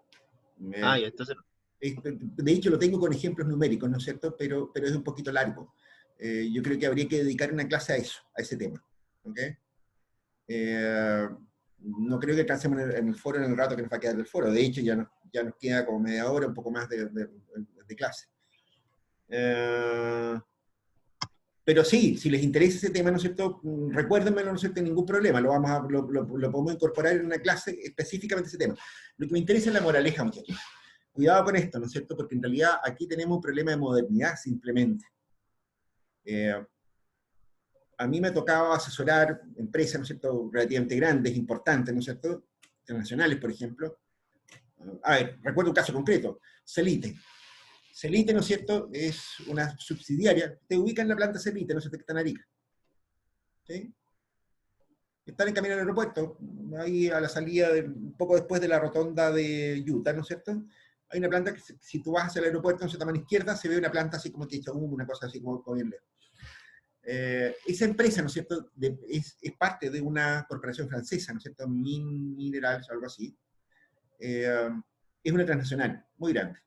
Ah, ya, entonces no. De hecho, lo tengo con ejemplos numéricos, ¿no es cierto? Pero es un poquito largo. Yo creo que habría que dedicar una clase a eso, a ese tema. ¿Ok? No creo que alcancemos en el foro en el rato que nos va a quedar del foro. De hecho, ya nos queda como media hora, un poco más de clase. Pero sí, si les interesa ese tema, ¿no es cierto? Recuérdenmelo, no es cierto, ningún problema. Lo podemos incorporar en una clase específicamente ese tema. Lo que me interesa es la moraleja, muchachos. Cuidado con esto, ¿no es cierto? Porque en realidad aquí tenemos un problema de modernidad simplemente. A mí me ha tocado asesorar empresas, ¿no es cierto?, relativamente grandes, importantes, ¿no es cierto?, internacionales, por ejemplo. A ver, recuerdo un caso concreto, Celite. Celite, ¿no es cierto?, es una subsidiaria. Te ubican en la planta Celite, ¿no es cierto?, que está en Arica. ¿Sí? Están en camino al aeropuerto, ahí a la salida, un poco después de la rotonda de Utah, ¿no es cierto? Hay una planta que si tú vas hacia el aeropuerto, no sé, a mano izquierda, se ve una planta así como que hecha humo, una cosa así como bien lejos. Esa empresa, ¿no es cierto?, es parte de una corporación francesa, ¿no es cierto?, Minerals o algo así. Es una transnacional muy grande,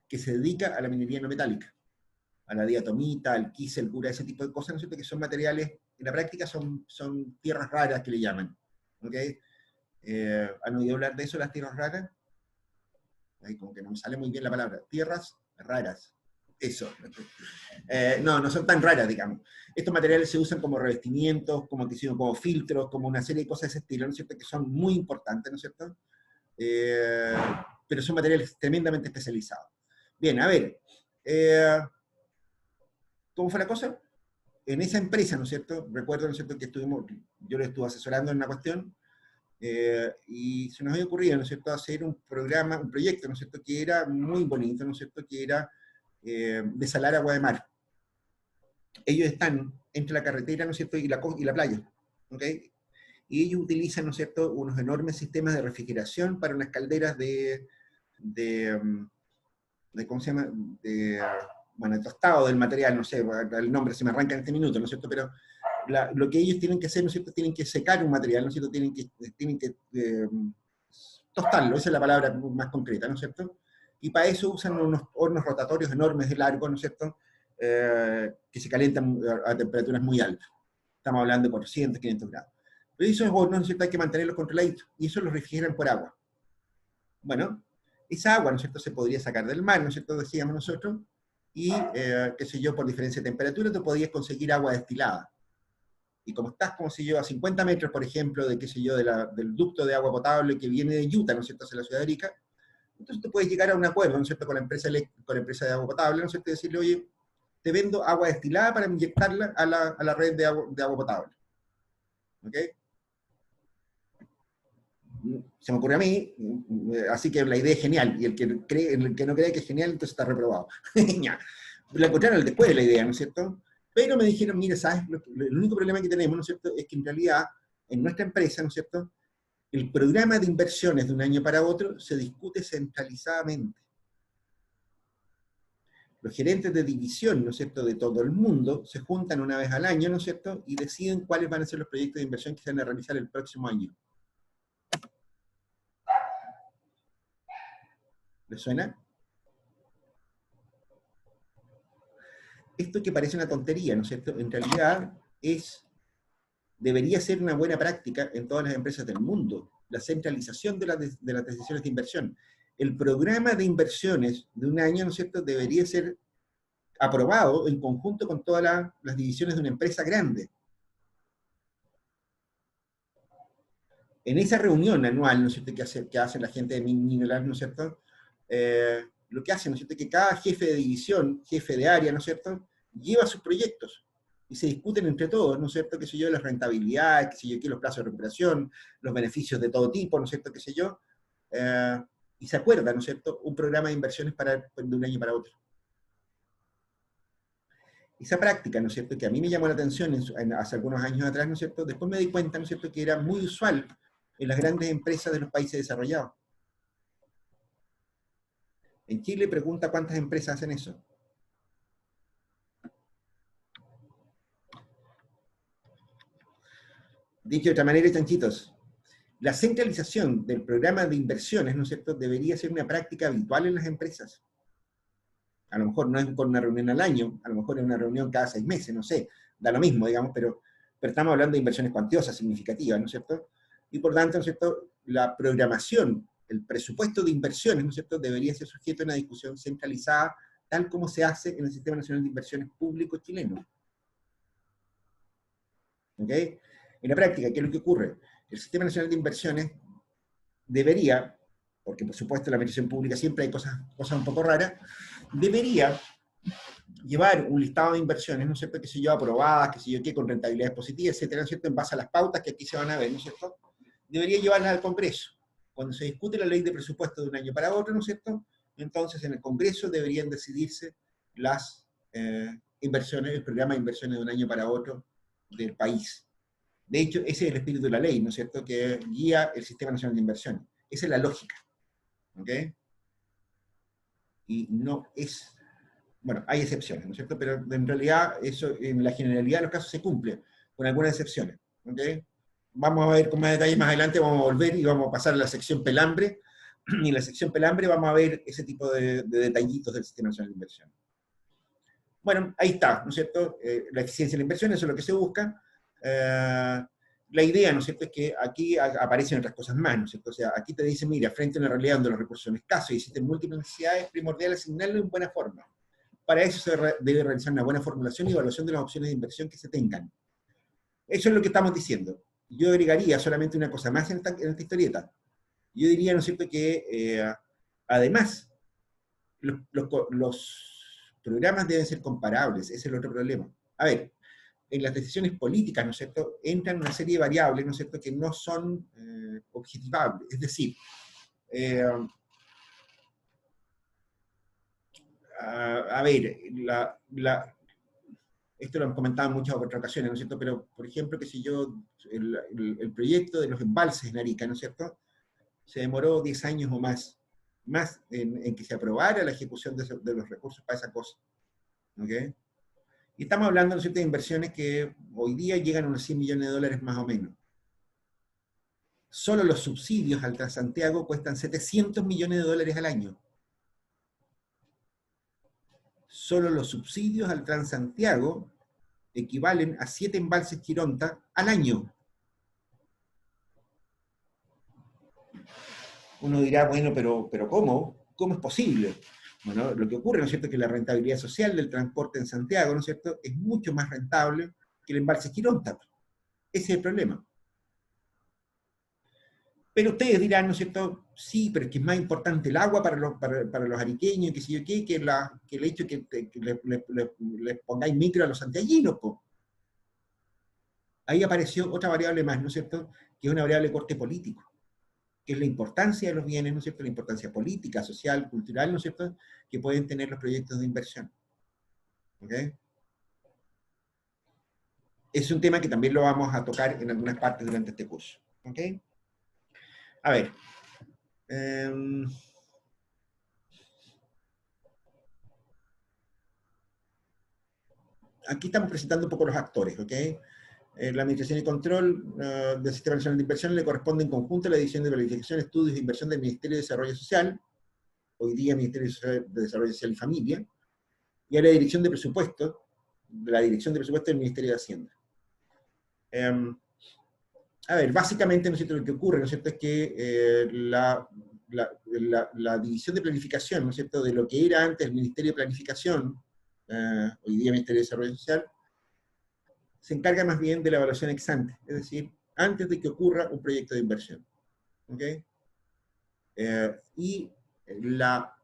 que se dedica a la minería no metálica, a la diatomita, al kisel, pura, ese tipo de cosas, ¿no es cierto?, que son materiales, en la práctica son tierras raras que le llaman. ¿Ok? ¿Han oído hablar de eso, las tierras raras? Ahí como que no me sale muy bien la palabra. Tierras raras. Eso. No son tan raras, digamos. Estos materiales se usan como revestimientos, como filtros, como una serie de cosas de ese estilo, ¿no es cierto?, que son muy importantes, ¿no es cierto? Pero son materiales tremendamente especializados. Bien, a ver, ¿cómo fue la cosa? En esa empresa, ¿no es cierto?, recuerdo, ¿no es cierto?, que yo le estuve asesorando en una cuestión, y se nos había ocurrido, ¿no es cierto?, hacer un proyecto, ¿no es cierto?, que era muy bonito, ¿no es cierto?, que era desalar agua de mar. Ellos están entre la carretera, ¿no es cierto?, y la playa, ¿ok? Y ellos utilizan, ¿no es cierto?, unos enormes sistemas de refrigeración para unas calderas de ¿cómo se llama?, bueno, el tostado del material, no sé, el nombre se me arranca en este minuto, ¿no es cierto?, pero lo que ellos tienen que hacer, ¿no es cierto?, tienen que secar un material, ¿no es cierto?, tienen que tostarlo, esa es la palabra más concreta, ¿no es cierto?, y para eso usan unos hornos rotatorios enormes de largo, ¿no es cierto?, que se calientan a temperaturas muy altas. Estamos hablando de 400, 500 grados. Pero esos hornos, ¿no es cierto?, hay que mantenerlos controladitos, y eso los refrigeran por agua. Bueno, esa agua, ¿no es cierto?, se podría sacar del mar, ¿no es cierto?, decíamos nosotros, y, qué sé yo, por diferencia de temperatura, tú podías conseguir agua destilada. Y como estás, como si yo, a 50 metros, por ejemplo, de, qué sé yo, del ducto de agua potable que viene de Utah, ¿no es cierto?, hacia la ciudad de Arica, entonces tú puedes llegar a un acuerdo, ¿no es cierto?, con la empresa de agua potable, ¿no es cierto?, y decirle, oye, te vendo agua destilada para inyectarla a la red de agua potable. ¿Ok? Se me ocurre a mí, así que la idea es genial, y el que no cree que es genial, entonces está reprobado. La encontraron después de la idea, ¿no es cierto? Pero me dijeron, mira, ¿sabes? El único problema que tenemos, ¿no es cierto?, es que en realidad, en nuestra empresa, ¿no es cierto?, el programa de inversiones de un año para otro se discute centralizadamente. Los gerentes de división, ¿no es cierto?, de todo el mundo, se juntan una vez al año, ¿no es cierto?, y deciden cuáles van a ser los proyectos de inversión que se van a realizar el próximo año. ¿Les suena? Esto que parece una tontería, ¿no es cierto?, en realidad debería ser una buena práctica en todas las empresas del mundo, la centralización de las decisiones de inversión. El programa de inversiones de un año, ¿no es cierto?, debería ser aprobado en conjunto con todas las divisiones de una empresa grande. En esa reunión anual, ¿no es cierto?, que hace la gente de Mineral, ¿no es cierto?, lo que hacen, ¿no es cierto?, que cada jefe de división, jefe de área, ¿no es cierto?, lleva sus proyectos y se discuten entre todos, ¿no es cierto?, qué sé yo, las rentabilidades, qué sé yo, los plazos de recuperación, los beneficios de todo tipo, ¿no es cierto?, qué sé yo, y se acuerda, ¿no es cierto?, un programa de inversiones de un año para otro. Esa práctica, ¿no es cierto?, que a mí me llamó la atención hace algunos años atrás, ¿no es cierto?, después me di cuenta, ¿no es cierto?, que era muy usual en las grandes empresas de los países desarrollados. En Chile pregunta cuántas empresas hacen eso. Dicho de otra manera, chanchitos, la centralización del programa de inversiones, ¿no es cierto?, debería ser una práctica habitual en las empresas. A lo mejor no es con una reunión al año, a lo mejor es una reunión cada 6 meses, no sé, da lo mismo, digamos, pero estamos hablando de inversiones cuantiosas, significativas, ¿no es cierto? Y por tanto, ¿no es cierto?, la programación, el presupuesto de inversiones, ¿no es cierto?, debería ser sujeto a una discusión centralizada, tal como se hace en el Sistema Nacional de Inversiones Público chileno. ¿Ok? En la práctica, ¿qué es lo que ocurre? El Sistema Nacional de Inversiones debería, porque por supuesto en la administración pública siempre hay cosas un poco raras, debería llevar un listado de inversiones, ¿no es cierto?, que sé yo, aprobadas, que sé yo qué, con rentabilidades positivas, etcétera, ¿no es cierto?, en base a las pautas que aquí se van a ver, ¿no es cierto?, debería llevarlas al Congreso. Cuando se discute la ley de presupuesto de un año para otro, ¿no es cierto?, entonces en el Congreso deberían decidirse las inversiones, el programa de inversiones de un año para otro del país. De hecho, ese es el espíritu de la ley, ¿no es cierto?, que guía el Sistema Nacional de Inversiones. Esa es la lógica. ¿Ok? Y no es... Bueno, hay excepciones, ¿no es cierto? Pero en realidad eso en la generalidad de los casos se cumple, con algunas excepciones. ¿Ok? Vamos a ver con más detalle más adelante, vamos a volver y vamos a pasar a la sección pelambre. Y en la sección pelambre vamos a ver ese tipo de detallitos del Sistema Nacional de Inversiones. Bueno, ahí está, ¿no es cierto? La eficiencia de la inversión, eso es lo que se busca. La idea, ¿no es cierto?, es que aquí aparecen otras cosas más, ¿no es cierto? O sea, aquí te dicen, mira, frente a una realidad donde los recursos son escasos y existen múltiples necesidades, es primordial asignarlo en buena forma. Para eso se debe realizar una buena formulación y evaluación de las opciones de inversión que se tengan. Eso es lo que estamos diciendo. Yo agregaría solamente una cosa más en esta historieta. Yo diría, ¿no es cierto?, que además los programas deben ser comparables, ese es el otro problema. A ver, en las decisiones políticas, ¿no es cierto?, entran una serie de variables, ¿no es cierto?, que no son objetivables. Es decir, a ver, esto lo hemos comentado en muchas otras ocasiones, ¿no es cierto?, pero, por ejemplo, que si yo, el proyecto de los embalses en Arica, ¿no es cierto?, se demoró 10 años o más en que se aprobara la ejecución de los recursos para esa cosa. ¿Ok? Y estamos hablando, ¿no es cierto?, de inversiones que hoy día llegan a unos 100 millones de dólares más o menos. Solo los subsidios al Transantiago cuestan 700 millones de dólares al año. Solo los subsidios al Transantiago equivalen a 7 embalses Quironta al año. Uno dirá, bueno, pero ¿cómo? ¿Cómo es posible? Bueno, lo que ocurre, ¿no es cierto?, es que la rentabilidad social del transporte en Santiago, ¿no es cierto?, es mucho más rentable que el embalse Quironta. Ese es el problema. Pero ustedes dirán, ¿no es cierto?, sí, pero es que es más importante el agua para los ariqueños, que sé yo qué, que el hecho de que les pongáis micro a los santiaguinos, po. Ahí apareció otra variable más, ¿no es cierto?, que es una variable de corte político, que es la importancia de los bienes, ¿no es cierto?, la importancia política, social, cultural, ¿no es cierto?, que pueden tener los proyectos de inversión. ¿Ok? Es un tema que también lo vamos a tocar en algunas partes durante este curso. ¿Ok? A ver. Aquí estamos presentando un poco los actores, ¿ok? La administración y control del Sistema Nacional de Inversión le corresponde en conjunto a la División de Planificación, Estudios e Inversión del Ministerio de Desarrollo Social, hoy día Ministerio de Desarrollo Social y Familia, y a la Dirección de Presupuesto, del Ministerio de Hacienda. A ver, básicamente, ¿no es cierto?, lo que ocurre, ¿no es cierto?, es que la división de planificación, ¿no es cierto?, de lo que era antes el Ministerio de Planificación, hoy día Ministerio de Desarrollo Social, se encarga más bien de la evaluación ex ante, es decir, antes de que ocurra un proyecto de inversión. ¿Ok? Y la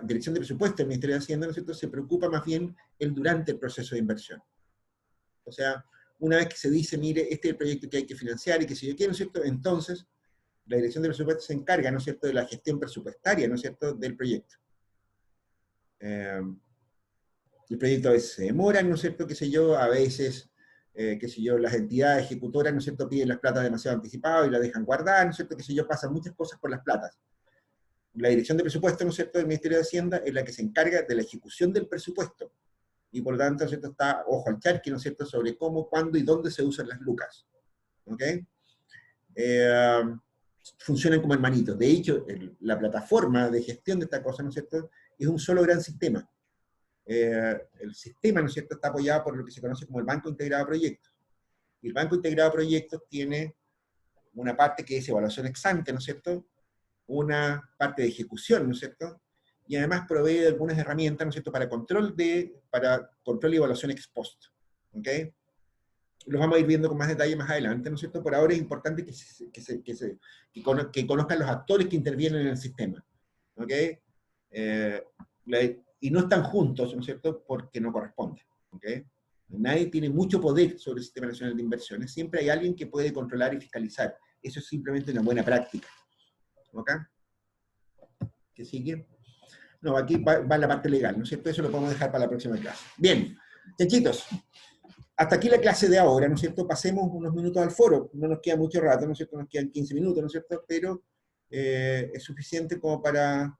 Dirección de Presupuesto del Ministerio de Hacienda, ¿no es cierto?, se preocupa más bien durante el proceso de inversión. O sea, una vez que se dice, mire, este es el proyecto que hay que financiar y que si yo quiero, ¿no es cierto?, entonces la Dirección de Presupuesto se encarga, ¿no es cierto?, de la gestión presupuestaria, ¿no es cierto?, del proyecto. El proyecto a veces se demora, ¿no es cierto?, qué sé yo, a veces, qué sé yo, las entidades ejecutoras, ¿no es cierto?, piden las platas demasiado anticipadas y las dejan guardar, ¿no es cierto?, qué sé yo, pasan muchas cosas por las platas. la Dirección de Presupuesto, ¿no es cierto?, del Ministerio de Hacienda es la que se encarga de la ejecución del presupuesto. Y por lo tanto, ¿no es cierto?, está ojo al charqui, ¿no es cierto?, sobre cómo, cuándo y dónde se usan las lucas. ¿Ok? Funcionan como hermanitos. De hecho, la plataforma de gestión de esta cosa, ¿no es cierto?, es un solo gran sistema. El sistema, ¿no es cierto?, está apoyado por lo que se conoce como el Banco Integrado de Proyectos. Y el Banco Integrado de Proyectos tiene una parte que es evaluación ex ante, ¿no es cierto?, una parte de ejecución, ¿no es cierto?, y además provee de algunas herramientas, ¿no es cierto?, para control y evaluación ex post. ¿Ok? Los vamos a ir viendo con más detalle más adelante, ¿no es cierto? Por ahora es importante que conozcan los actores que intervienen en el sistema. ¿Ok? Y no están juntos, ¿no es cierto?, porque no corresponde. ¿Ok? Nadie tiene mucho poder sobre el Sistema Nacional de Inversiones. Siempre hay alguien que puede controlar y fiscalizar. Eso es simplemente una buena práctica. ¿Ok? ¿Qué sigue? No, aquí va la parte legal, ¿no es cierto? Eso lo podemos dejar para la próxima clase. Bien, chanchitos. Hasta aquí la clase de ahora, ¿no es cierto? Pasemos unos minutos al foro. No nos queda mucho rato, ¿no es cierto? Nos quedan 15 minutos, ¿no es cierto? Pero es suficiente como para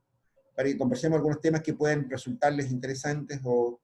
que conversemos algunos temas que pueden resultarles interesantes o